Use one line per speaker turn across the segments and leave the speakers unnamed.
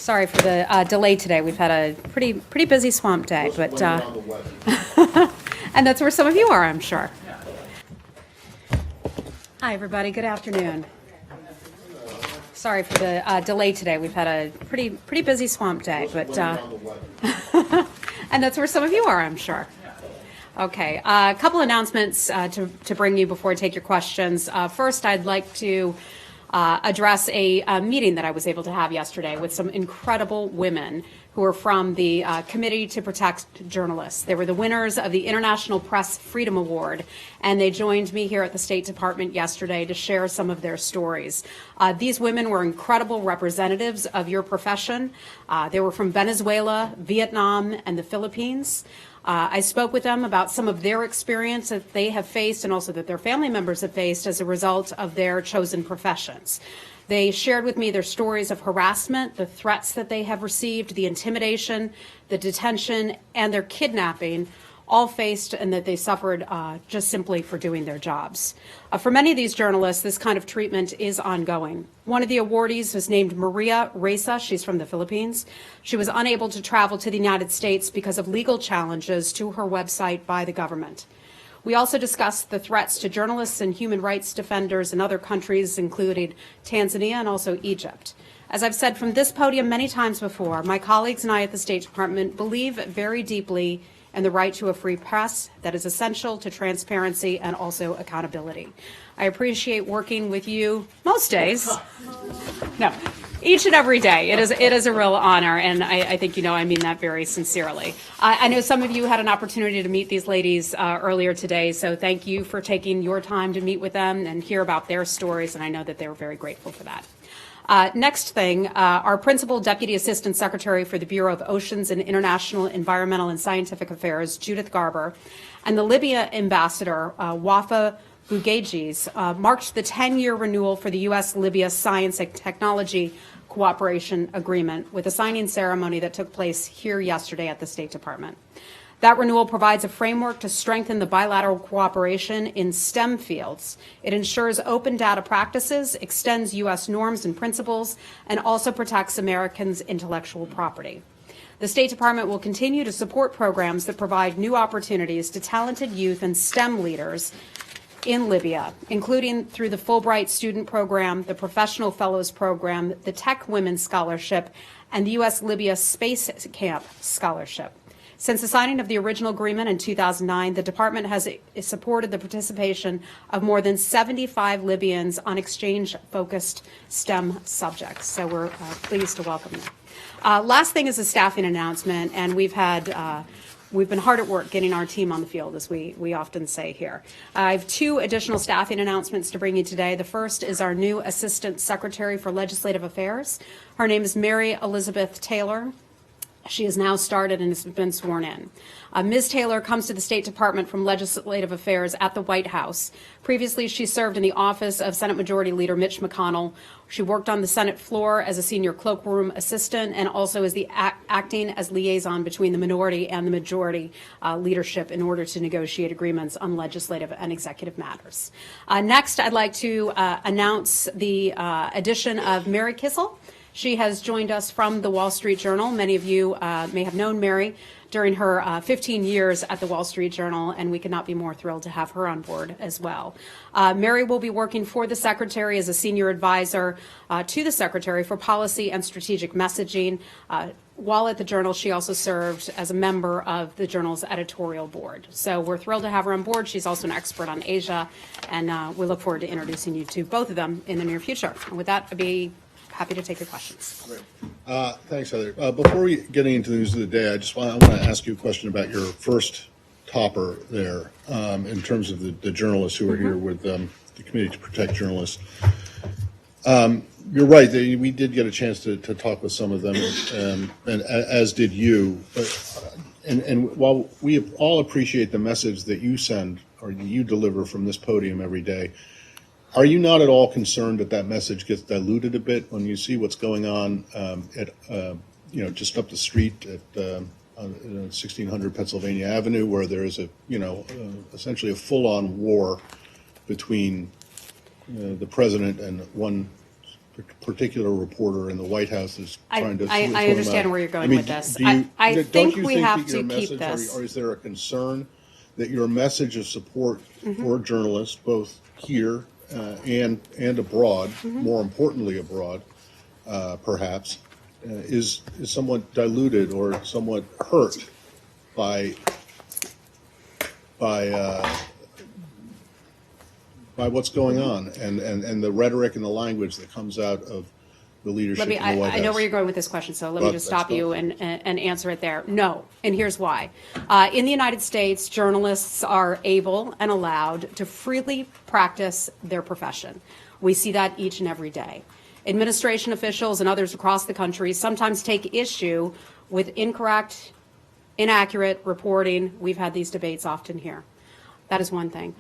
Sorry for the delay today. We've had a pretty busy swamp day, but and that's where some of you are, I'm sure. Hi, everybody. Good afternoon. Sorry for the delay today. We've had a pretty busy swamp day, but and that's where some of you are, I'm sure. Okay, a couple announcements to bring you before I take your questions. First, I'd like to address a meeting that I was able to have yesterday with some incredible women who are from the Committee to Protect Journalists. They were the winners of the International Press Freedom Award, and they joined me here at the State Department yesterday to share some of their stories. These women were incredible representatives of your profession. They were from Venezuela, Vietnam, and the Philippines. I spoke with them about some of their experience that they have faced and also that their family members have faced as a result of their chosen professions. They shared with me their stories of harassment, the threats that they have received, the intimidation, the detention, and their kidnapping, all faced and that they suffered just simply for doing their jobs. For many of these journalists, this kind of treatment is ongoing. One of the awardees was named Maria Reza. She's from the Philippines. She was unable to travel to the United States because of legal challenges to her website by the government. We also discussed the threats to journalists and human rights defenders in other countries, including Tanzania and also Egypt. As I've said from this podium many times before, my colleagues and I at the State Department believe very deeply and the right to a free press that is essential to transparency and also accountability. I appreciate working with you most days. No, each and every day. It is a real honor, and I think you know I mean that very sincerely. I know some of you had an opportunity to meet these ladies earlier today, so thank you for taking your time to meet with them and hear about their stories, and I know that they were very grateful for that. Next thing, our Principal Deputy Assistant Secretary for the Bureau of Oceans and International Environmental and Scientific Affairs, Judith Garber, and the Libya Ambassador, Wafa Bugajis, marked the 10-year renewal for the U.S.-Libya Science and Technology Cooperation Agreement with a signing ceremony that took place here yesterday at the State Department. That renewal provides a framework to strengthen the bilateral cooperation in STEM fields. It ensures open data practices, extends U.S. norms and principles, and also protects Americans' intellectual property. The State Department will continue to support programs that provide new opportunities to talented youth and STEM leaders in Libya, including through the Fulbright Student Program, the Professional Fellows Program, the Tech Women's Scholarship, and the U.S. Libya Space Camp Scholarship. Since the signing of the original agreement in 2009, the Department has supported the participation of more than 75 Libyans on exchange-focused STEM subjects. So we're pleased to welcome them. Last thing is a staffing announcement, and we've been hard at work getting our team on the field, as we often say here. I have two additional staffing announcements to bring you today. The first is our new Assistant Secretary for Legislative Affairs. Her name is Mary Elizabeth Taylor. She has now started and has been sworn in. Ms. Taylor comes to the State Department from Legislative Affairs at the White House. Previously, she served in the office of Senate Majority Leader Mitch McConnell. She worked on the Senate floor as a senior cloakroom assistant and also as the acting as liaison between the minority and the majority leadership in order to negotiate agreements on legislative and executive matters. Next, I'd like to announce the addition of Mary Kissel. She has joined us from the Wall Street Journal. Many of you may have known Mary during her 15 years at the Wall Street Journal, and we could not be more thrilled to have her on board as well. Mary will be working for the Secretary as a senior advisor to the Secretary for policy and strategic messaging. While at the Journal, she also served as a member of the Journal's editorial board. So we're thrilled to have her on board. She's also an expert on Asia, and we look forward to introducing you to both of them in the near future. And with that, I'd be happy to take your questions.
Great. Thanks, Heather. Before we get into the news of the day, I want to ask you a question about your first topper there in terms of the journalists who are here with the Committee to Protect Journalists. You're right. We did get a chance to talk with some of them, and as did you. And while we all appreciate the message that you send or you deliver from this podium every day, are you not at all concerned that message gets diluted a bit when you see what's going on at just up the street at 1600 Pennsylvania Avenue, where there is essentially a full-on war between the president and one particular reporter in the White House is trying to.
I understand where you're going with this. I think we have to keep this.
Or is there a concern that your message of support for journalists, both here and abroad, more importantly abroad, perhaps, is somewhat diluted or somewhat hurt by what's going on and the rhetoric and the language that comes out of the leadership in the White House?
I know where you're going with this question, so let me just stop you and answer it there. No, and here's why. In the United States, journalists are able and allowed to freely practice their profession. We see that each and every day. Administration officials and others across the country sometimes take issue with incorrect, inaccurate reporting. We've had these debates often here. That is one thing.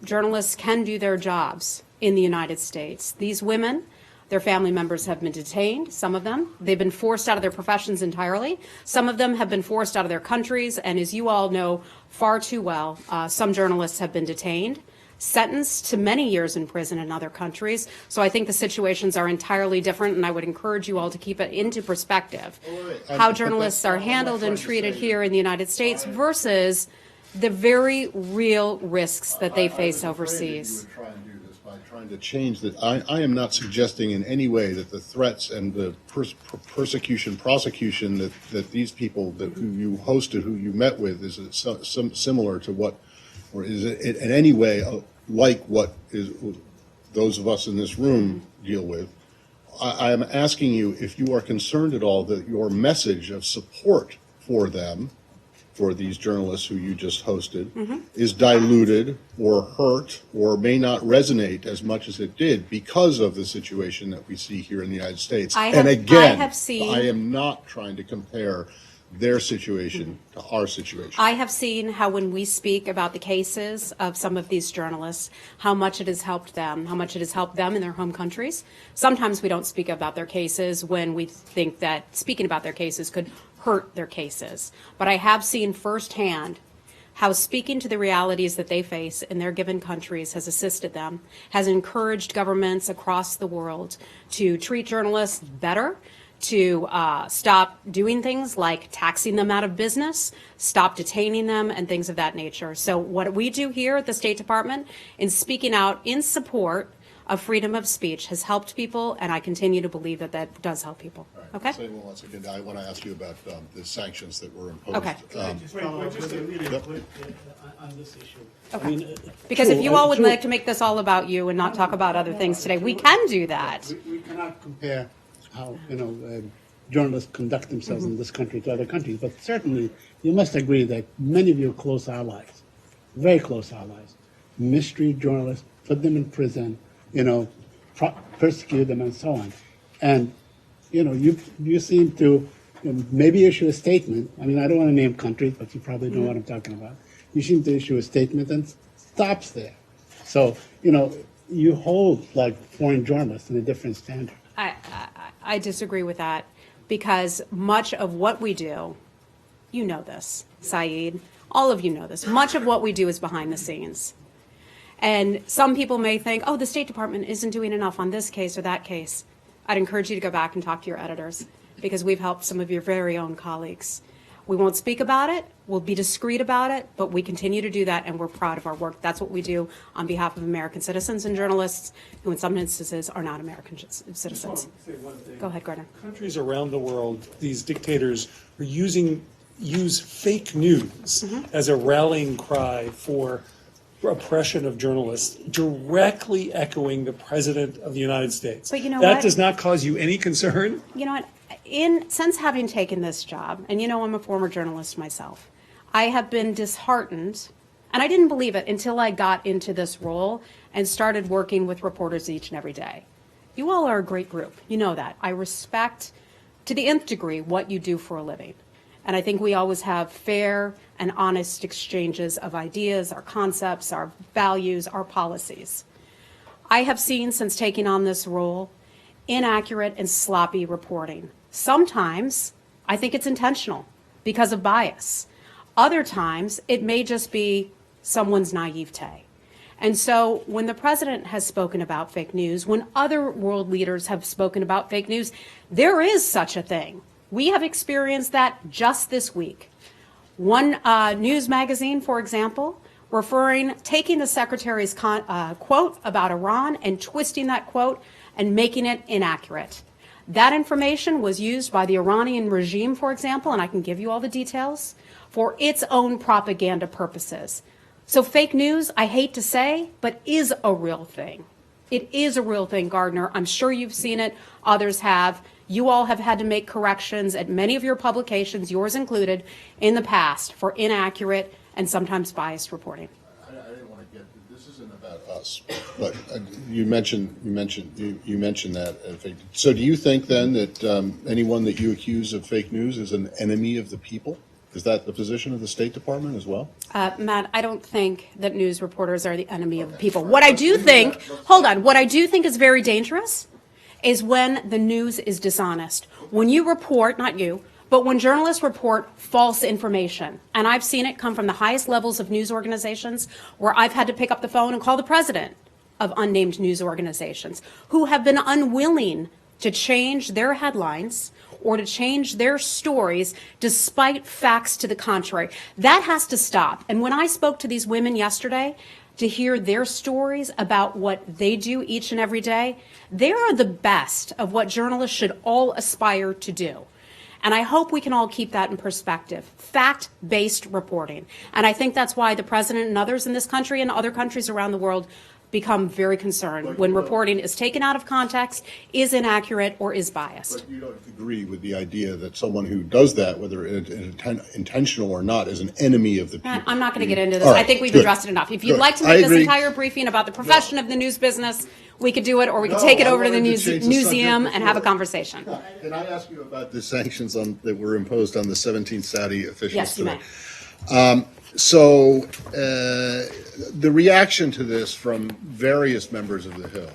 Journalists can do their jobs in the United States. These women, their family members have been detained, some of them. They've been forced out of their professions entirely. Some of them have been forced out of their countries, and as you all know far too well, some journalists have been detained, sentenced to many years in prison in other countries. So I think the situations are entirely different, and I would encourage you all to keep it into perspective. How journalists are handled and treated here in the United States versus the very real risks that they face overseas.
You would try and do this by trying to change that. I am not suggesting in any way that the threats and the prosecution that these people who you hosted, who you met with, is similar to what, or is it in any way like what is those of us in this room deal with. I am asking you if you are concerned at all that your message of support for them, for these journalists who you just hosted, is diluted or hurt or may not resonate as much as it did because of the situation that we see here in the United States. I am not trying to compare their situation to our situation.
I have seen how when we speak about the cases of some of these journalists, how much it has helped them, how much it has helped them in their home countries. Sometimes we don't speak about their cases when we think that speaking about their cases could hurt their cases. But I have seen firsthand how speaking to the realities that they face in their given countries has assisted them, has encouraged governments across the world to treat journalists better, to stop doing things like taxing them out of business, stop detaining them, and things of that nature. So what we do here at the State Department in speaking out in support of freedom of speech has helped people, and I continue to believe that that does help people.
Right.
Okay?
So, once again, I want to ask you about the sanctions that were imposed.
Okay.
Just really quick on this issue.
Okay.
I mean,
Because
true,
if you all would
true.
like to make this all about you and not talk about other things today, we can do that.
We cannot compare how journalists conduct themselves in this country to other countries, but certainly you must agree that many of your close allies, very close allies, mistreat journalists, put them in prison, persecute them and so on. And, you seem to maybe issue a statement. I mean, I don't want to name countries, but you probably know what I'm talking about. You seem to issue a statement and stops there. So, you hold like foreign journalists in a different standard.
I disagree with that because much of what we do, you know this, Saeed, all of you know this, much of what we do is behind the scenes. And some people may think, oh, the State Department isn't doing enough on this case or that case. I'd encourage you to go back and talk to your editors because we've helped some of your very own colleagues. We won't speak about it. We'll be discreet about it, but we continue to do that, and we're proud of our work. That's what we do on behalf of American citizens and journalists who in some instances are not American citizens.
Say one thing.
Go ahead, Gardner.
Countries around the world, these dictators are use fake news as a rallying cry for oppression of journalists, directly echoing the President of the United States.
But you know
that
what?
does not cause you any concern?
You know what? Since having taken this job, and I'm a former journalist myself, I have been disheartened, and I didn't believe it until I got into this role and started working with reporters each and every day. You all are a great group. You know that. I respect to the nth degree what you do for a living. And I think we always have fair and honest exchanges of ideas, our concepts, our values, our policies. I have seen since taking on this role inaccurate and sloppy reporting. Sometimes I think it's intentional because of bias. Other times it may just be someone's naivete. And so when the president has spoken about fake news, when other world leaders have spoken about fake news, there is such a thing. We have experienced that just this week. One news magazine, for example, taking the secretary's quote about Iran and twisting that quote and making it inaccurate. That information was used by the Iranian regime, for example, and I can give you all the details, for its own propaganda purposes. So fake news, I hate to say, but is a real thing. It is a real thing, Gardner. I'm sure you've seen it. Others have. You all have had to make corrections at many of your publications, yours included, in the past for inaccurate and sometimes biased reporting.
I didn't want to get. This isn't about us, but you mentioned that. So, do you think then that anyone that you accuse of fake news is an enemy of the people? Is that the position of the State Department as well?
Matt, I don't think that news reporters are the enemy of the people. What I do think is very dangerous is when the news is dishonest. When you report, not you, but when journalists report false information, and I've seen it come from the highest levels of news organizations where I've had to pick up the phone and call the president of unnamed news organizations who have been unwilling to change their headlines or to change their stories despite facts to the contrary. That has to stop. And when I spoke to these women yesterday to hear their stories about what they do each and every day, they are the best of what journalists should all aspire to do. And I hope we can all keep that in perspective, fact-based reporting. And I think that's why the president and others in this country and other countries around the world become very concerned when reporting is taken out of context, is inaccurate, or is biased.
But you don't agree with the idea that someone who does that, whether intentional or not, is an enemy of the people?
Matt, I'm not going to get into this.
Right,
I think we've
good.
addressed it enough. If you'd
Good.
like to
I
make this
agree.
entire briefing about the profession of the news business, we could do it, or we could take it over to the museum and have a conversation.
Can I ask you about the sanctions that were imposed on the 17 Saudi officials
Yes, you
today?
may.
So the reaction to this from various members of the Hill,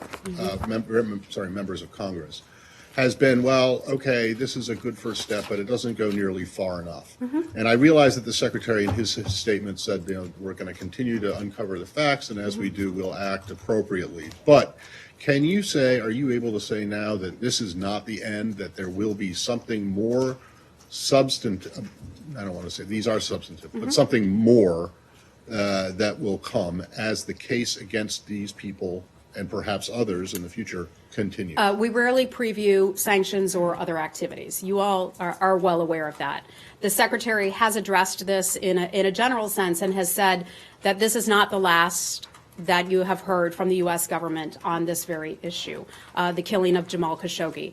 members of Congress, has been, well, okay, this is a good first step, but it doesn't go nearly far enough. And I realize that the Secretary in his statement said, we're going to continue to uncover the facts, and as we do, we'll act appropriately. But can you say, are you able to say now that this is not the end, that there will be something more substantive? I don't want to say these are substantive, but something more that will come as the case against these people and perhaps others in the future continue?
We rarely preview sanctions or other activities. You all are well aware of that. The Secretary has addressed this in a general sense and has said that this is not the last that you have heard from the U.S. government on this very issue, the killing of Jamal Khashoggi.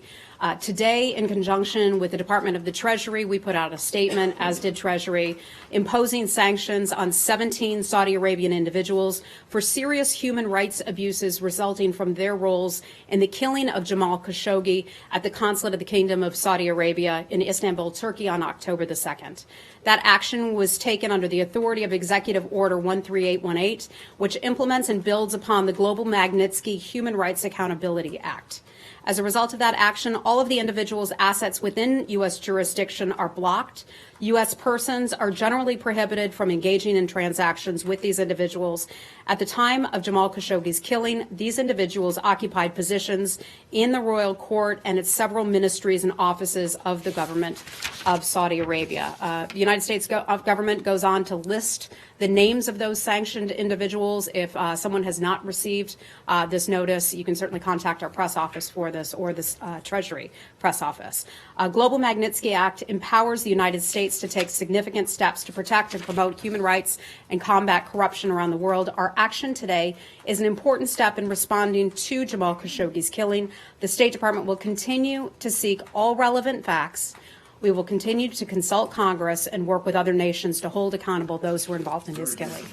Today, in conjunction with the Department of the Treasury, we put out a statement, as did Treasury, imposing sanctions on 17 Saudi Arabian individuals for serious human rights abuses resulting from their roles in the killing of Jamal Khashoggi at the consulate of the Kingdom of Saudi Arabia in Istanbul, Turkey on October the 2nd. That action was taken under the authority of Executive Order 13818, which implements and builds upon the Global Magnitsky Human Rights Accountability Act. As a result of that action, all of the individuals' assets within U.S. jurisdiction are blocked. U.S. persons are generally prohibited from engaging in transactions with these individuals. At the time of Jamal Khashoggi's killing, these individuals occupied positions in the royal court and at several ministries and offices of the government of Saudi Arabia. The United States government goes on to list the names of those sanctioned individuals. If someone has not received this notice, you can certainly contact our press office for this, or the Treasury press office. Global Magnitsky Act empowers the United States to take significant steps to protect and promote human rights and combat corruption around the world. Our action today is an important step in responding to Jamal Khashoggi's killing. The State Department will continue to seek all relevant facts. We will continue to consult Congress and work with other nations to hold accountable those who are involved in his killing.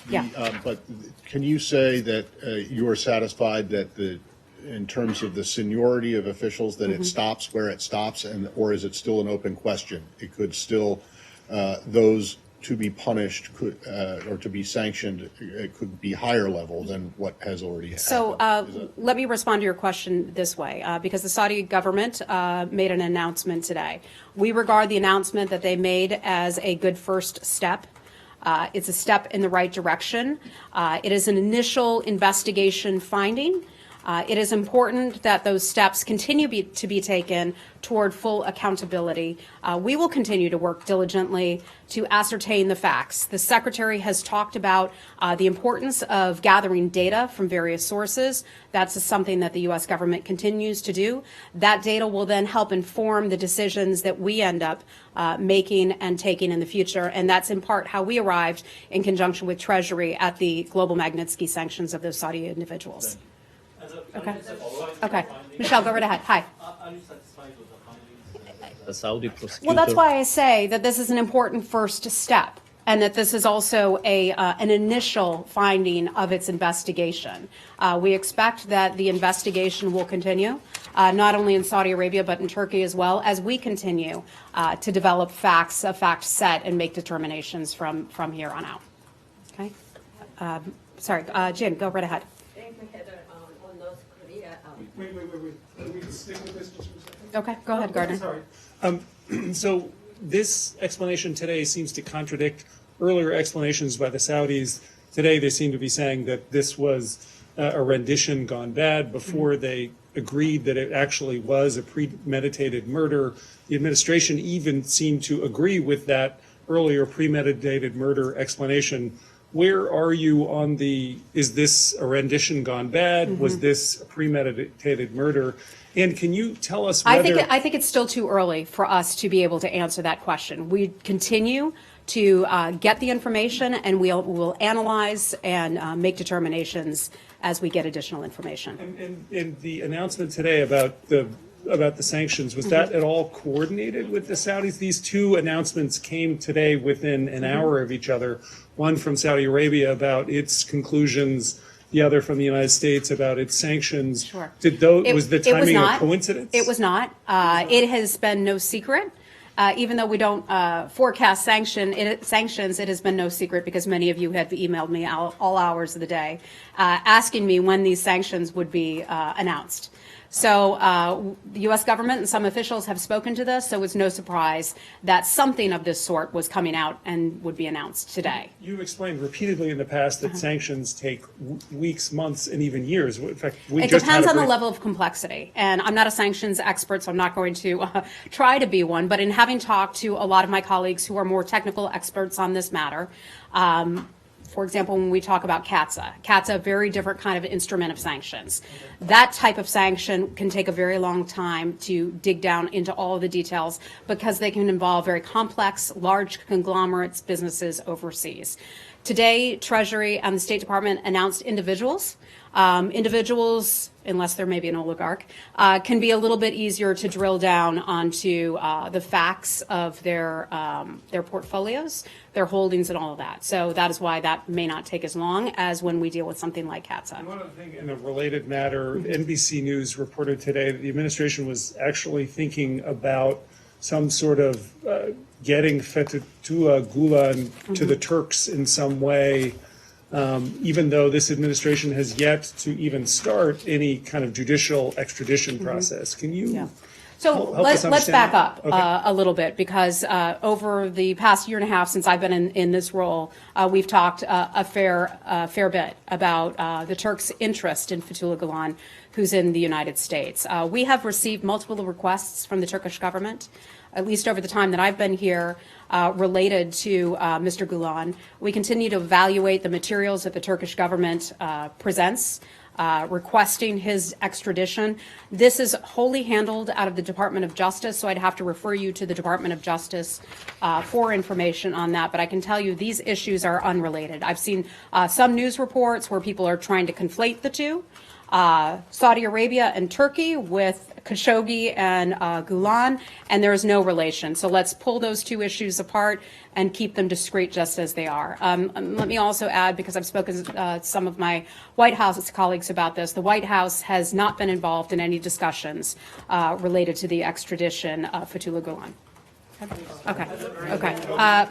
Yeah.
But can you say that you are satisfied that in terms of the seniority of officials, that it stops where it stops, or is it still an open question? It could still, those to be punished or to be sanctioned, it could be higher level than what has already happened.
So let me respond to your question this way, because the Saudi government made an announcement today. We regard the announcement that they made as a good first step. It's a step in the right direction. It is an initial investigation finding. It is important that those steps continue to be taken toward full accountability. We will continue to work diligently to ascertain the facts. The Secretary has talked about the importance of gathering data from various sources. That's something that the U.S. government continues to do. That data will then help inform the decisions that we end up making and taking in the future, and that's in part how we arrived in conjunction with Treasury at the global Magnitsky sanctions of those Saudi individuals. Okay. Okay. Michelle, go right ahead. Hi.
Are you satisfied with the findings? The Saudi prosecutor.
Well, that's why I say that this is an important first step, and that this is also an initial finding of its investigation. We expect that the investigation will continue, not only in Saudi Arabia, but in Turkey as well, as we continue to develop facts, a fact set, and make determinations from here on out. Okay? Sorry, Jin, go right ahead.
Thank you, Heather. On North Korea.
Wait. Can we stick with this just for a second?
Okay, go ahead, Gardner.
Sorry. So this explanation today seems to contradict earlier explanations by the Saudis. Today they seem to be saying that this was a rendition gone bad. Before they agreed that it actually was a premeditated murder. The administration even seemed to agree with that earlier premeditated murder explanation. Where are you on is this a rendition gone bad? Was this a premeditated murder? And can you tell us whether...
I think it's still too early for us to be able to answer that question. We continue to get the information, and we'll analyze and make determinations as we get additional information.
And the announcement today about the sanctions, was that at all coordinated with the Saudis? These two announcements came today within an hour of each other, one from Saudi Arabia about its conclusions, the other from the United States about its sanctions.
Sure.
Was the timing a coincidence?
It was not. It has been no secret. Even though we don't forecast sanctions, it has been no secret because many of you have emailed me all hours of the day asking me when these sanctions would be announced. So the U.S. government and some officials have spoken to this, so it's no surprise that something of this sort was coming out and would be announced today.
You've explained repeatedly in the past that sanctions take weeks, months, and even years. In fact,
it depends on the level of complexity. And I'm not a sanctions expert, so I'm not going to try to be one. But in having talked to a lot of my colleagues who are more technical experts on this matter, for example, when we talk about CATSA, a very different kind of instrument of sanctions. That type of sanction can take a very long time to dig down into all of the details because they can involve very complex, large conglomerates, businesses overseas. Today, Treasury and the State Department announced individuals. Individuals, unless they're maybe an oligarch, can be a little bit easier to drill down onto the facts of their portfolios, their holdings, and all of that. So that is why that may not take as long as when we deal with something like CATSA.
One other thing in a related matter, NBC News reported today that the administration was actually thinking about some sort of getting Fethullah Gulen to the Turks in some way, even though this administration has yet to even start any kind of judicial extradition process. Can you help us
let's back up
Okay.
a little bit because over the past year and a half since I've been in this role, we've talked a fair bit about the Turks' interest in Fethullah Gulen, who's in the United States. We have received multiple requests from the Turkish government, at least over the time that I've been here, related to Mr. Gulen. We continue to evaluate the materials that the Turkish government presents, requesting his extradition. This is wholly handled out of the Department of Justice, so I'd have to refer you to the Department of Justice for information on that. But I can tell you these issues are unrelated. I've seen some news reports where people are trying to conflate the two. Saudi Arabia and Turkey with Khashoggi and Gulen, and there is no relation. So let's pull those two issues apart and keep them discrete just as they are. Let me also add, because I've spoken to some of my White House colleagues about this, the White House has not been involved in any discussions related to the extradition of Fethullah Gulen. Okay.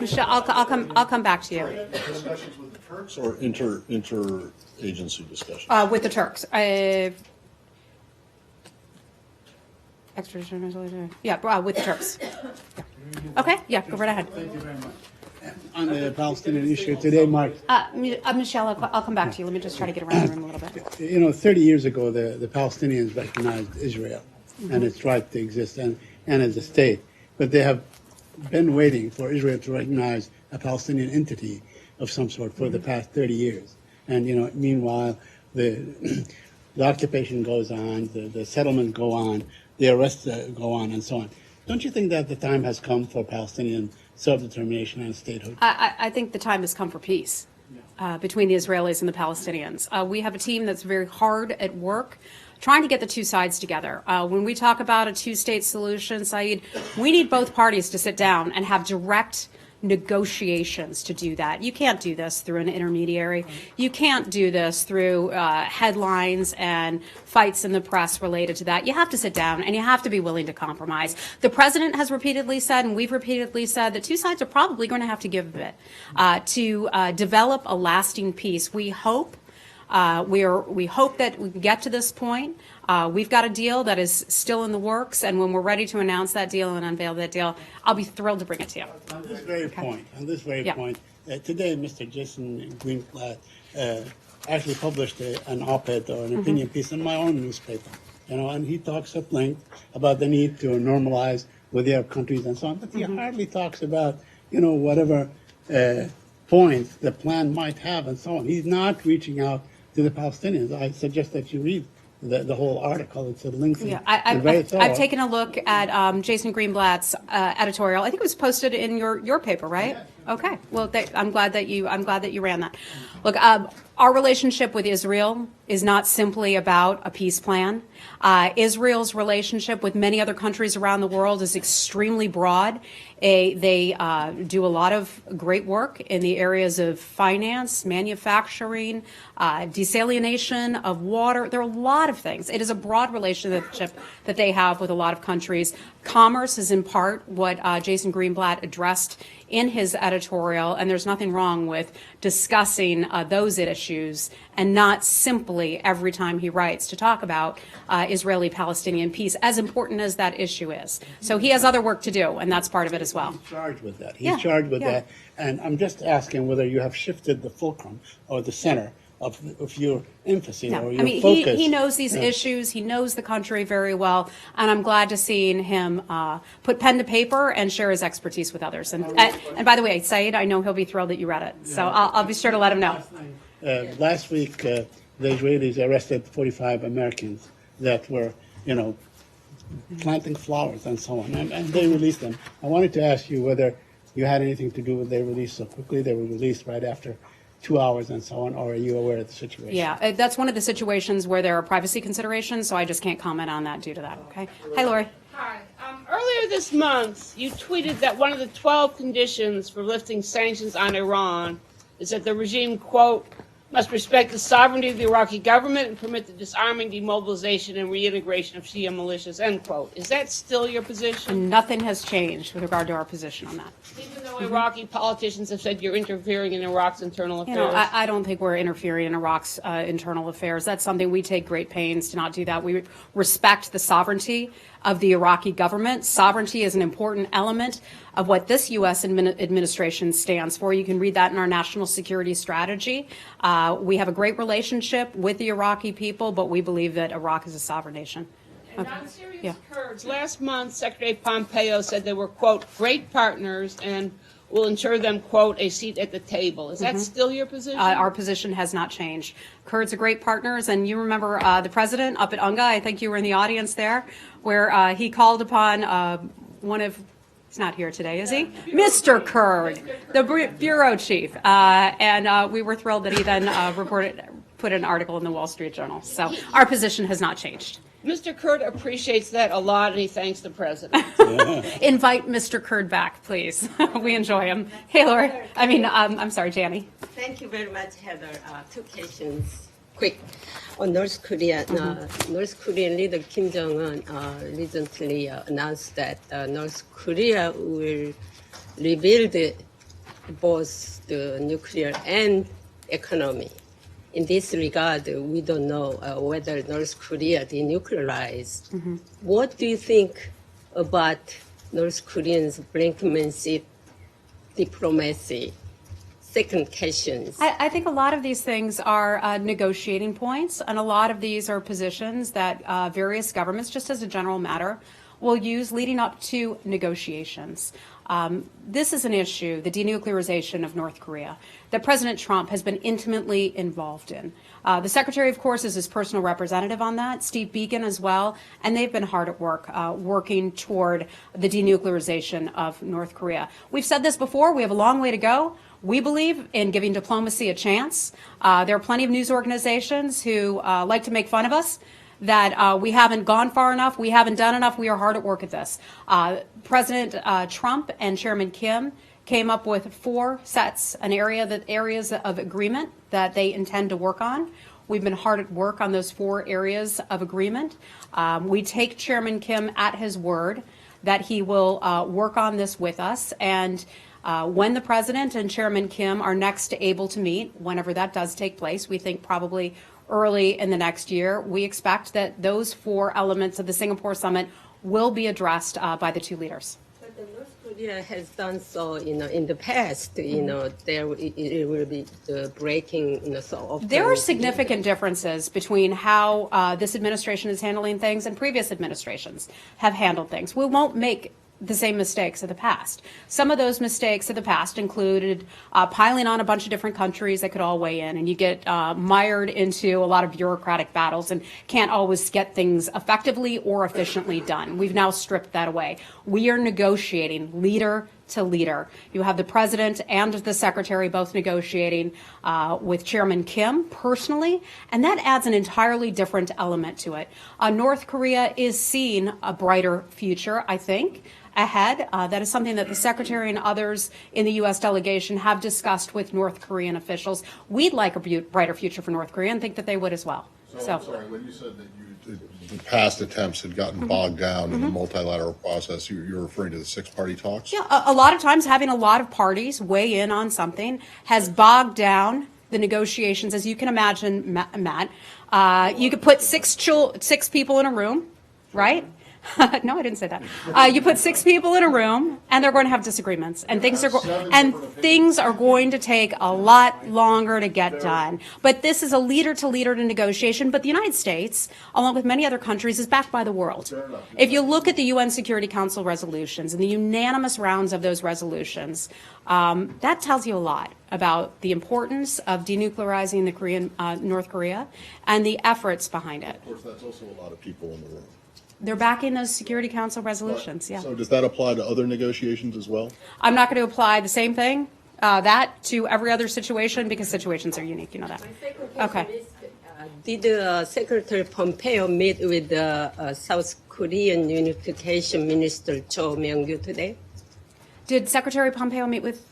Michelle, I'll come back to you.
Discussions with the Turks or interagency discussions?
With the Turks. Extradition, yeah, with the Turks. Yeah. Okay, yeah, go right ahead.
Thank you very much. on the Palestinian issue today marks,
Michelle, I'll come back to you. Let me just try to get around the room a little bit.
30 years ago, the Palestinians recognized Israel and its right to exist and as a state. But they have been waiting for Israel to recognize a Palestinian entity of some sort for the past 30 years. And, meanwhile, the occupation goes on, the settlements go on, the arrests go on, and so on. Don't you think that the time has come for Palestinian self-determination and statehood?
I think the time has come for peace between the Israelis and the Palestinians. We have a team that's very hard at work trying to get the two sides together. When we talk about a two-state solution, Saeed, we need both parties to sit down and have direct negotiations to do that. You can't do this through an intermediary. You can't do this through headlines and fights in the press related to that. You have to sit down and you have to be willing to compromise. The president has repeatedly said, and we've repeatedly said, that two sides are probably going to have to give a bit to develop a lasting peace. We hope we hope that we can get to this point. We've got a deal that is still in the works, and when we're ready to announce that deal and unveil that deal, I'll be thrilled to bring it to you.
On this very point, today Mr. Jason Greenblatt actually published an op-ed or an opinion piece in my own newspaper, and he talks at length about the need to normalize with the Arab countries and so on, but he hardly talks about, whatever points the plan might have and so on. He's not reaching out to the Palestinians. I suggest that you read the whole article. It's a lengthy and very thorough.
I've taken a look at Jason Greenblatt's editorial. I think it was posted in your paper, right? Okay. Well, I'm glad that you ran that. Look, our relationship with Israel is not simply about a peace plan. Israel's relationship with many other countries around the world is extremely broad. They do a lot of great work in the areas of finance, manufacturing, desalination of water. There are a lot of things. It is a broad relationship that they have with a lot of countries. Commerce is in part what Jason Greenblatt addressed in his editorial, and there's nothing wrong with discussing those issues and not simply every time he writes to talk about Israeli-Palestinian peace, as important as that issue is. So he has other work to do, and that's part of it as well.
He's charged with that. He's charged with that. And I'm just asking whether you have shifted the fulcrum or the center of your emphasis or your focus.
He knows these issues. He knows the country very well, and I'm glad to see him put pen to paper and share his expertise with others. And by the way, Saeed, I know he'll be thrilled that you read it, so I'll be sure to let him know.
Last week, the Israelis arrested 45 Americans that were, planting flowers and so on, and they released them. I wanted to ask you whether you had anything to do with their release so quickly. They were released right after 2 hours and so on, or are you aware of the situation?
Yeah, that's one of the situations where there are privacy considerations, so I just can't comment on that due to that, okay? Hi, Lori.
Hi. Earlier this month, you tweeted that one of the 12 conditions for lifting sanctions on Iran is that the regime, quote, must respect the sovereignty of the Iraqi government and permit the disarming, demobilization, and reintegration of Shia militias, end quote. Is that still your position?
Nothing has changed with regard to our position on that.
Even though Iraqi politicians have said you're interfering in Iraq's internal affairs?
I don't think we're interfering in Iraq's internal affairs. That's something we take great pains to not do that. We respect the sovereignty of the Iraqi government. Sovereignty is an important element of what this U.S. administration stands for. You can read that in our national security strategy. We have a great relationship with the Iraqi people, but we believe that Iraq is a sovereign nation.
And on serious Kurds, last month, Secretary Pompeo said they were, quote, great partners and will ensure them, quote, a seat at the table. Is that still your position?
Our position has not changed. Kurds are great partners, and you remember the president up at UNGA, I think you were in the audience there, where he called upon he's not here today, is he? Mr. Kurd, the bureau chief. And we were thrilled that he then put an article in the Wall Street Journal. So our position has not changed.
Mr. Kurd appreciates that a lot, and he thanks the president.
Invite Mr. Kurd back, please. We enjoy him. Hey, Laura. I'm sorry, Janny.
Thank you very much, Heather. Two questions, quick. On North Korea, North Korean leader Kim Jong-un recently announced that North Korea will rebuild both the nuclear and economy. In this regard, we don't know whether North Korea denuclearized. What do you think about North Koreans' brinkmanship diplomacy? Second questions.
I think a lot of these things are negotiating points, and a lot of these are positions that various governments, just as a general matter, will use leading up to negotiations. This is an issue, the denuclearization of North Korea, that President Trump has been intimately involved in. The Secretary, of course, is his personal representative on that, Steve Biegun as well, and they've been hard at work working toward the denuclearization of North Korea. We've said this before, we have a long way to go. We believe in giving diplomacy a chance. There are plenty of news organizations who like to make fun of us, that we haven't gone far enough, we haven't done enough, we are hard at work at this. President Trump and Chairman Kim came up with 4 sets, areas of agreement that they intend to work on. We've been hard at work on those 4 areas of agreement. We take Chairman Kim at his word that he will work on this with us, and when the President and Chairman Kim are next able to meet, whenever that does take place, we think probably early in the next year, we expect that those 4 elements of the Singapore summit will be addressed by the 2 leaders.
But the North Korea has done so, in the past, it will be the breaking, so often.
There are significant differences between how this administration is handling things and previous administrations have handled things. We won't make the same mistakes of the past. Some of those mistakes of the past included piling on a bunch of different countries that could all weigh in, and you get mired into a lot of bureaucratic battles and can't always get things effectively or efficiently done. We've now stripped that away. We are negotiating leader to leader. You have the President and the Secretary both negotiating with Chairman Kim personally, and that adds an entirely different element to it. North Korea is seeing a brighter future, I think, ahead. That is something that the Secretary and others in the U.S. delegation have discussed with North Korean officials. We'd like a brighter future for North Korea and think that they would as well.
So I'm sorry, when you said that the past attempts had gotten bogged down in the multilateral process, you're referring to the 6-party talks?
Yeah, a lot of times having a lot of parties weigh in on something has bogged down the negotiations, as you can imagine, Matt. You could put six people in a room, right? No, I didn't say that. You put 6 people in a room, and they're going to have disagreements, and things are going to take a lot longer to get done. But this is a leader-to-leader negotiation. But the United States, along with many other countries, is backed by the world. If you look at the UN Security Council resolutions and the unanimous rounds of those resolutions, that tells you a lot about the importance of denuclearizing the North Korea and the efforts behind it.
Of course, that's also a lot of people in the room.
They're backing those Security Council resolutions, yeah.
So does that apply to other negotiations as well?
I'm not going to apply the same thing, that to every other situation, because situations are unique, you know that.
My second
Okay.
question is, did Secretary Pompeo meet with the South Korean Unification Minister Cho Myung-gyu today?
Did Secretary Pompeo meet with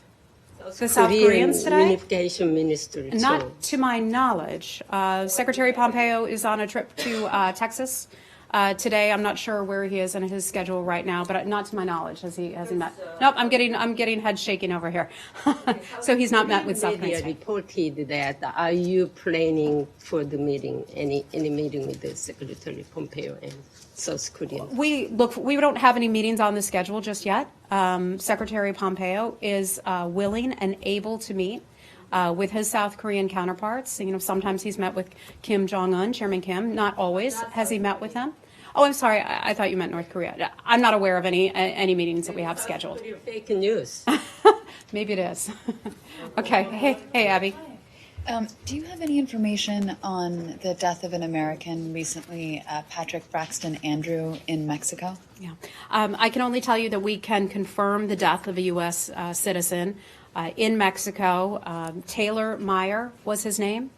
the South Koreans today?
Unification Minister Cho.
Not to my knowledge. Secretary Pompeo is on a trip to Texas today. I'm not sure where he is in his schedule right now, but not to my knowledge has he met. Nope, I'm getting head shaking over here. So he's not met with South
Media
Korea.
reported that. Are you planning for the meeting, any meeting with the Secretary Pompeo and South Korea?
We don't have any meetings on the schedule just yet. Secretary Pompeo is willing and able to meet with his South Korean counterparts. Sometimes he's met with Kim Jong-un, Chairman Kim. Not always has he met with him. Oh, I'm sorry. I thought you meant North Korea. I'm not aware of any meetings that we have scheduled.
Fake news.
Maybe it is. Okay. Hey, Abby.
Do you have any information on the death of an American recently, Patrick Braxton Andrew, in Mexico?
Yeah. I can only tell you that we can confirm the death of a U.S. Citizen in Mexico. Taylor Meyer was his name.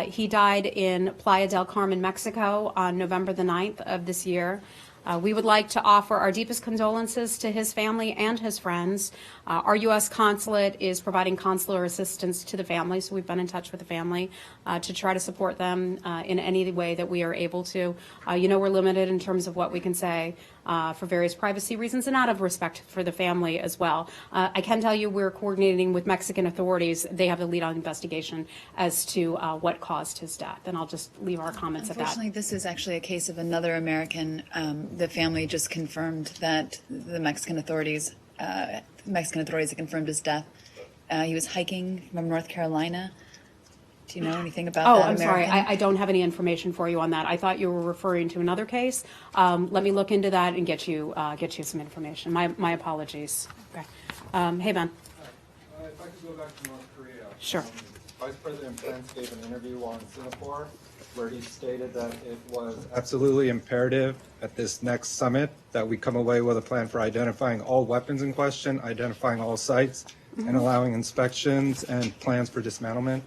He died in Playa del Carmen, Mexico on November the 9th of this year. We would like to offer our deepest condolences to his family and his friends. Our U.S. consulate is providing consular assistance to the family, so we've been in touch with the family to try to support them in any way that we are able to. We're limited in terms of what we can say for various privacy reasons and out of respect for the family as well. I can tell you we're coordinating with Mexican authorities. They have the lead on investigation as to what caused his death, and I'll just leave our comments at that.
Unfortunately, this is actually a case of another American. The family just confirmed that the Mexican authorities Mexican authorities have confirmed his death. He was hiking from North Carolina. Do you know anything about
Oh,
that
I'm sorry.
American?
I don't have any information for you on that. I thought you were referring to another case. Let me look into that and get you some information. My apologies. Okay. Hey, Ben.
If I could go back to North Korea.
Sure.
Vice President Pence gave an interview on Singapore where he stated that it was absolutely imperative at this next summit that we come away with a plan for identifying all weapons in question, identifying all sites, and allowing inspections and plans for dismantlement.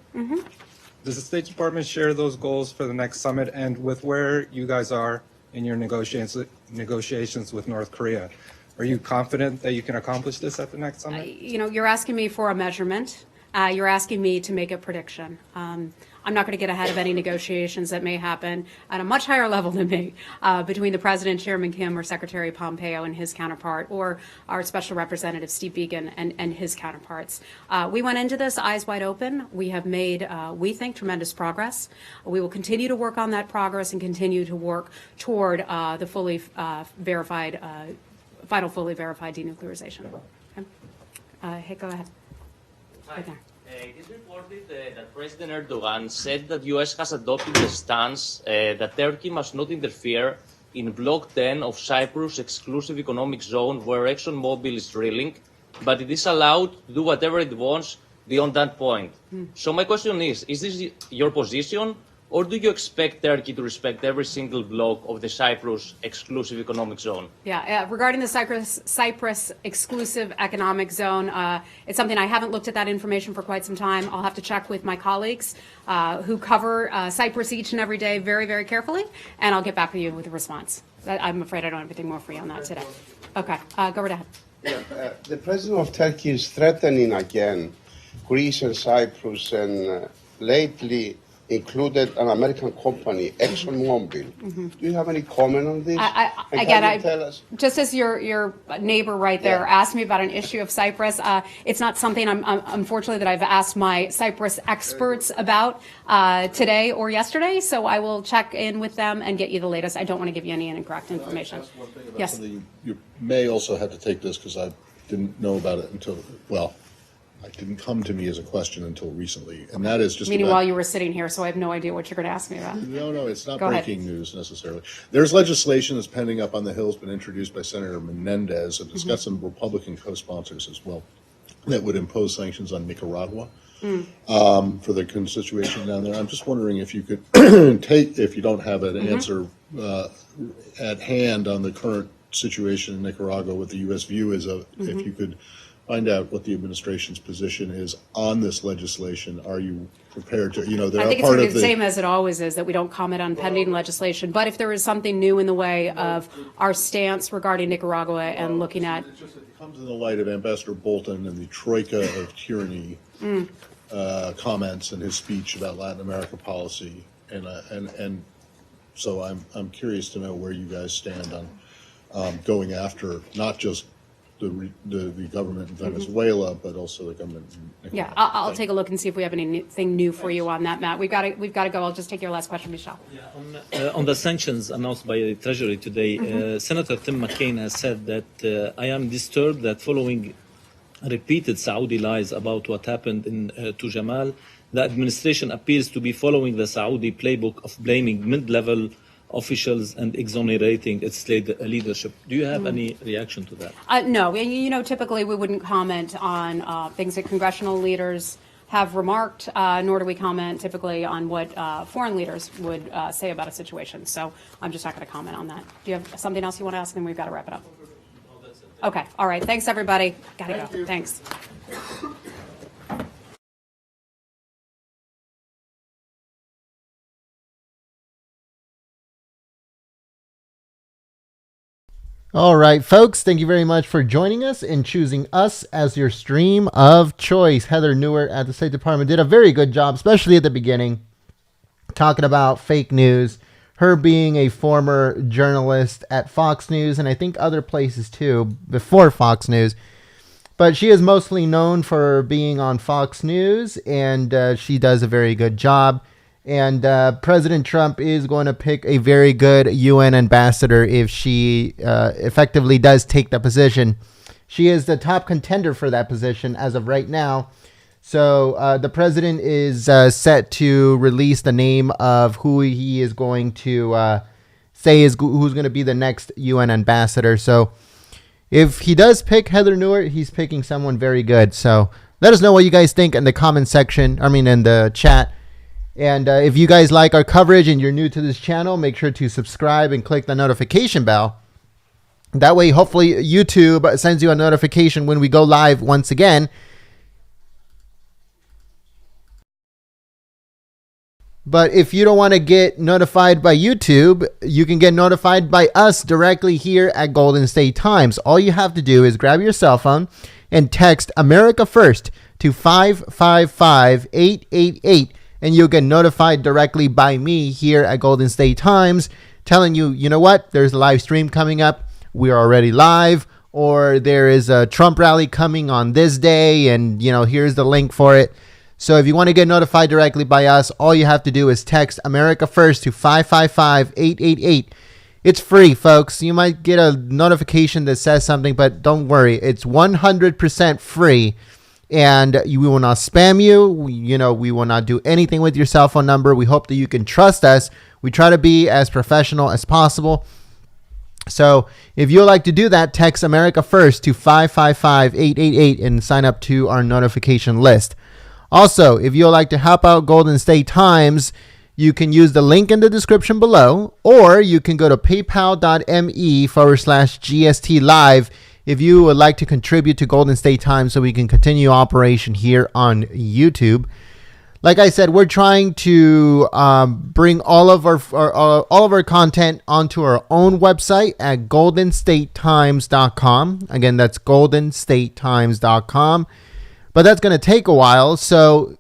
Does the State Department share those goals for the next summit, and with where you guys are in your negotiations with North Korea? Are you confident that you can accomplish this at the next summit?
You're asking me for a measurement. You're asking me to make a prediction. I'm not going to get ahead of any negotiations that may happen at a much higher level than me between the President, Chairman Kim, or Secretary Pompeo and his counterpart, or our Special Representative Steve Biegun and his counterparts. We went into this eyes wide open. We have made, we think, tremendous progress. We will continue to work on that progress and continue to work toward the fully verified, final fully verified denuclearization. Okay. Hey, go ahead. Right there.
It is reported that President Erdogan said that U.S. has adopted the stance that Turkey must not interfere in Block 10 of Cyprus' exclusive economic zone where ExxonMobil is drilling, but it is allowed to do whatever it wants beyond that point. So my question is this your position, or do you expect Turkey to respect every single block of the Cyprus exclusive economic zone?
Yeah, regarding the Cyprus exclusive economic zone, it's something I haven't looked at that information for quite some time. I'll have to check with my colleagues who cover Cyprus each and every day very, very carefully, and I'll get back with you with a response. I'm afraid I don't have anything more for you on that today. Okay, go right ahead.
Yeah, the president of Turkey is threatening again Greece and Cyprus, and lately included an American company, ExxonMobil. Do you have any comment on this?
Just as your neighbor right there asked me about an issue of Cyprus, it's not something unfortunately that I've asked my Cyprus experts about today or yesterday, so I will check in with them and get you the latest. I don't want to give you any incorrect information. Yes.
You may also have to take this because I didn't know about it until, well, it didn't come to me as a question until recently, and that is just
meaning while you were sitting here, so I have no idea what you're going to ask me about.
No, it's not breaking news necessarily. There's legislation that's pending up on the Hill, has been introduced by Senator Menendez, and it's got some Republican co-sponsors as well, that would impose sanctions on Nicaragua for the situation down there. I'm just wondering if you could if you don't have an answer at hand on the current situation in Nicaragua, what the U.S. view is of, if you could find out what the administration's position is on this legislation. Are you prepared to,
I think it's going to be the same as it always is, that we don't comment on pending legislation. But if there is something new in the way of our stance regarding Nicaragua and looking at...
It comes in the light of Ambassador Bolton and the troika of tyranny comments and his speech about Latin America policy. And so I'm curious to know where you guys stand on going after not just the government in Venezuela, but also the government in Nicaragua.
Yeah, I'll take a look and see if we have anything new for you on that, Matt. We've got to go. I'll just take your last question, Michelle.
Yeah, on the sanctions announced by the Treasury today, Senator Tim McCain has said that I am disturbed that following repeated Saudi lies about what happened to Jamal, the administration appears to be following the Saudi playbook of blaming mid-level officials and exonerating its leadership. Do you have any reaction to that?
No. Typically we wouldn't comment on things that congressional leaders have remarked, nor do we comment typically on what foreign leaders would say about a situation. So I'm just not going to comment on that. Do you have something else you want to ask? And we've got to wrap it up. Okay. All right. Thanks, everybody. Got to go. Thanks.
All right, folks, thank you very much for joining us and choosing us as your stream of choice. Heather Nauert at the State Department did a very good job, especially at the beginning, talking about fake news. Her being a former journalist at Fox News and I think other places too, before Fox News. But she is mostly known for being on Fox News, and she does a very good job. And President Trump is going to pick a very good UN ambassador if she effectively does take the position. She is the top contender for that position as of right now. So the president is set to release the name of who he is going to say is who's going to be the next UN ambassador. So if he does pick Heather Nauert, he's picking someone very good. So let us know what you guys think in the comment section. in the chat. And if you guys like our coverage and you're new to this channel, make sure to subscribe and click the notification bell. That way, hopefully, YouTube sends you a notification when we go live once again. But if you don't want to get notified by YouTube, you can get notified by us directly here at Golden State Times. All you have to do is grab your cell phone and text America First to 555-888, and you'll get notified directly by me here at Golden State Times, telling you, you know what, there's a live stream coming up. We are already live, or there is a Trump rally coming on this day, and here's the link for it. So if you want to get notified directly by us, all you have to do is text America First to 555-888. It's free, folks. You might get a notification that says something, but don't worry. It's 100% free, and we will not spam you. We will not do anything with your cell phone number. We hope that you can trust us. We try to be as professional as possible. So if you'd like to do that, text America First to 555-888 and sign up to our notification list. Also, if you'd like to help out Golden State Times, you can use the link in the description below, or you can go to paypal.me/GST Live if you would like to contribute to Golden State Times so we can continue operation here on YouTube. Like I said, we're trying to bring all of our content onto our own website at goldenstatetimes.com. Again, that's goldenstatetimes.com. But that's going to take a while. So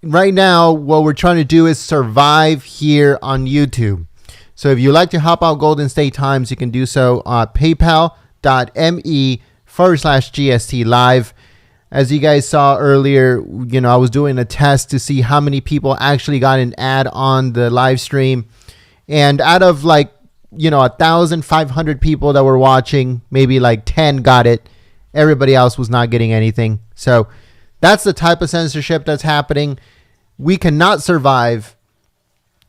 right now, what we're trying to do is survive here on YouTube. So if you'd like to help out Golden State Times, you can do so at paypal.me/GST Live. As you guys saw earlier, I was doing a test to see how many people actually got an ad on the live stream. And out of 1,500 people that were watching, maybe 10 got it. Everybody else was not getting anything. So that's the type of censorship that's happening. We cannot survive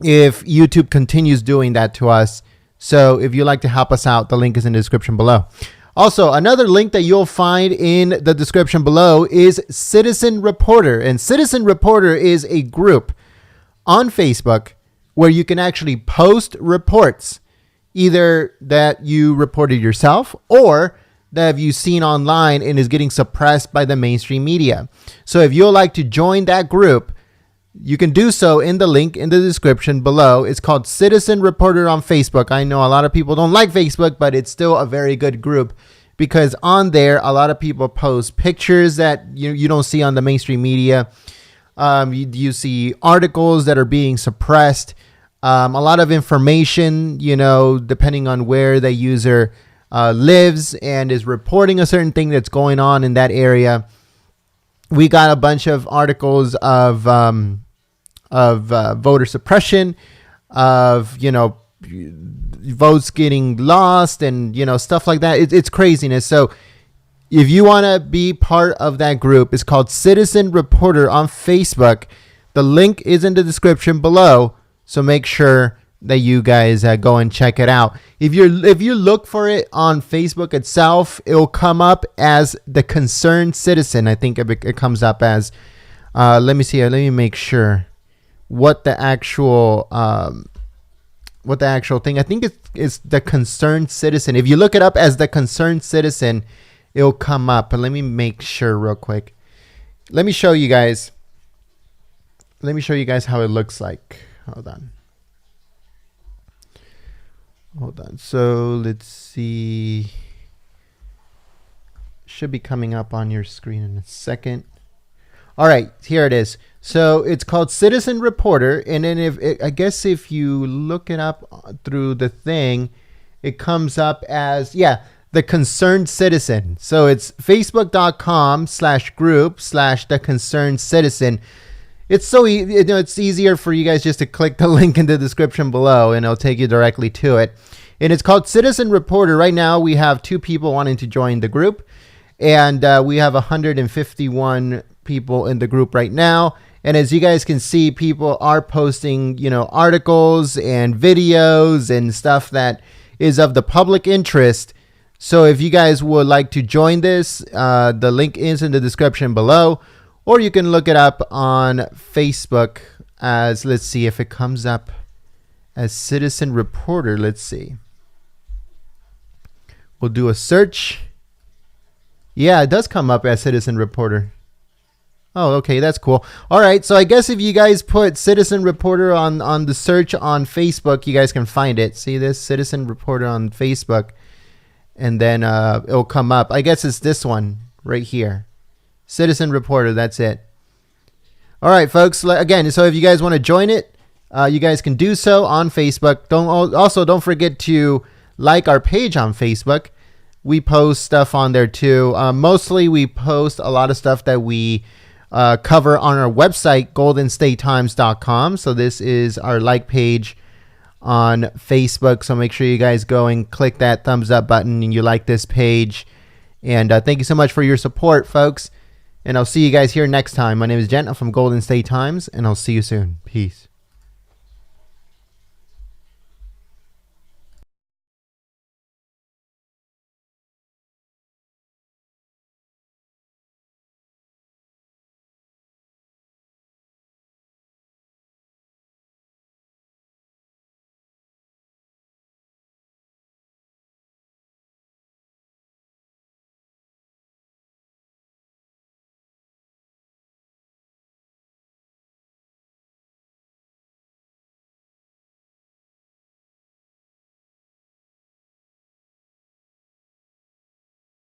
if YouTube continues doing that to us. So if you'd like to help us out, the link is in the description below. Also, another link that you'll find in the description below is Citizen Reporter. And Citizen Reporter is a group on Facebook where you can actually post reports, either that you reported yourself or that have you seen online and is getting suppressed by the mainstream media. So if you'd like to join that group, you can do so in the link in the description below. It's called Citizen Reporter on Facebook. I know a lot of people don't like Facebook, but it's still a very good group because on there, a lot of people post pictures that you don't see on the mainstream media. You see articles that are being suppressed. A lot of information, depending on where the user lives and is reporting a certain thing that's going on in that area. We got a bunch of articles of voter suppression, of votes getting lost, and stuff like that. It's craziness. So if you want to be part of that group, it's called Citizen Reporter on Facebook. The link is in the description below. So make sure that you guys go and check it out. If you look for it on Facebook itself, it'll come up as the Concerned Citizen. I think it comes up as. Let me see. Let me make sure what the actual thing. I think it's the Concerned Citizen. If you look it up as the Concerned Citizen, it'll come up. But let me make sure real quick. Let me show you guys. Let me show you guys how it looks like. Hold on. So let's see. Should be coming up on your screen in a second. All right, here it is. So it's called Citizen Reporter, and then if you look it up through the thing, it comes up as the Concerned Citizen. So it's facebook.com/group/the Concerned Citizen. It's so it's easier for you guys just to click the link in the description below, and it'll take you directly to it. And it's called Citizen Reporter. Right now, we have 2 people wanting to join the group. And we have 151 people in the group right now. And as you guys can see, people are posting, articles and videos and stuff that is of the public interest. So if you guys would like to join this, the link is in the description below, or you can look it up on Facebook as, let's see if it comes up as Citizen Reporter. Let's see. We'll do a search. Yeah, it does come up as Citizen Reporter. Oh, okay, that's cool. All right, so I guess if you guys put Citizen Reporter on the search on Facebook, you guys can find it. See this? Citizen Reporter on Facebook. And then it'll come up. I guess it's this one right here. Citizen Reporter, that's it. All right, folks. Again, so if you guys want to join it, you guys can do so on Facebook. Don't forget to like our page on Facebook. We post stuff on there too. Mostly we post a lot of stuff that we cover on our website, goldenstatetimes.com. So this is our like page on Facebook. So make sure you guys go and click that thumbs up button and you like this page. And thank you so much for your support, folks. And I'll see you guys here next time. My name is Jen. I'm from Golden State Times, and I'll see you soon. Peace.